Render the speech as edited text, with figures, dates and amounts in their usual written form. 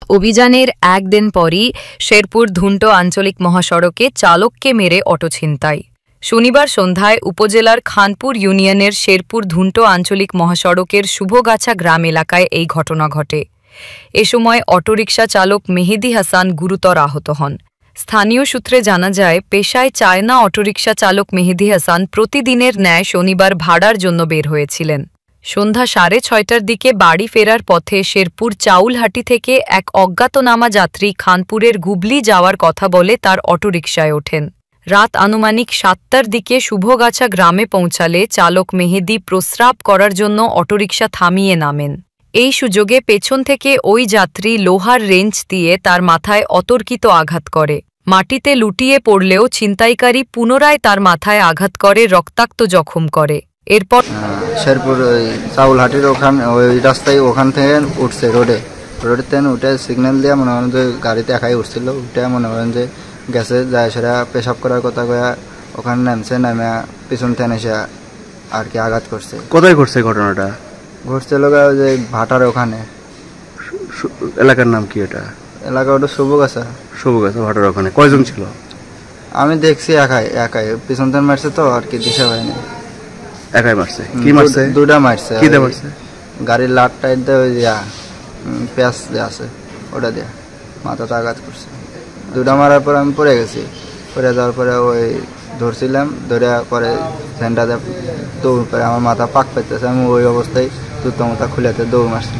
অভিযানের একদিন পরই শেরপুর ধুন্টো আঞ্চলিক মহাসড়কে চালককে মেরে অটো ছিনতাই। শনিবার সন্ধ্যায় উপজেলার খানপুর ইউনিয়নের শেরপুর ধুন্টো আঞ্চলিক মহাসড়কের শুভগাছা গ্রাম এলাকায় এই ঘটনা ঘটে। এ সময় অটোরিকশা চালক মেহেদী হাসান গুরুতর আহত হন। স্থানীয় সূত্রে জানা যায়, পেশায় চায়না অটোরিকশা চালক মেহেদী হাসান প্রতিদিনের ন্যায় শনিবার ভাড়ার জন্য বের হয়েছিলেন। সন্ধ্যা 6:30টার দিকে বাড়ি ফেরার পথে শেরপুর চাউলহাটি থেকে এক অজ্ঞাতনামা যাত্রী খানপুরের গুবলি যাওয়ার কথা বলে তার অটোরিকশায় ওঠেন। রাত আনুমানিক 7টার দিকে শুভগাছা গ্রামে পৌঁছালে চালক মেহেদী প্রস্রাব করার জন্য অটোরিকশা থামিয়ে নামেন। এই সুযোগে পেছন থেকে ওই যাত্রী লোহার রেঞ্চ দিয়ে তার মাথায় অতর্কিত আঘাত করে। মাটিতে লুটিয়ে পড়লেও ছিনতাইকারী পুনরায় তার মাথায় আঘাত করে, রক্তাক্ত জখম করে। এরপর শেরপুর চাউলহাটির ওই রাস্তায় ওখান থেকে উঠছে রোডের থেকে উঠে সিগন্যাল দিয়ে মনে করেন যে গাড়িতে একাই উঠছিল। উঠে মনে করেন যে গেছে যায় সেটা পেশাব করার কথা কয়া ওখানে নামছে, নামে পিছন থেকে এসে আর কি আঘাত করছে। কোথায় ঘটছে ঘটনাটা? ঘটছিল যে ভাটার ওখানে। এলাকার নাম কি? এটা এলাকা ওটা শুভগাছা। শুভগাছা ভাটার ওখানে কয়জন ছিল? আমি দেখছি একাই পিছন থেকে মারছে তো আর কি দিশা হয়নি। একাই মারছে? কি মারছে? দুটা মারছে। কি দিয়ে মারছে? গাড়ির লাট টাইট দিয়ে ওই পেঁয়াজ দিয়ে আছে ওটা দিয়ে মাথাটা আঘাত করছে। দুটা মারার পর আমি পড়ে গেছি। পড়ে যাওয়ার পরে ওই ধরছিলাম, ধরে পরে ঝেন্ডা দিয়ে দৌড় করে আমার মাথা পাক পেতেছে। আমি ওই অবস্থায় জুতো মাথা খুলেতে দৌড় মারছি।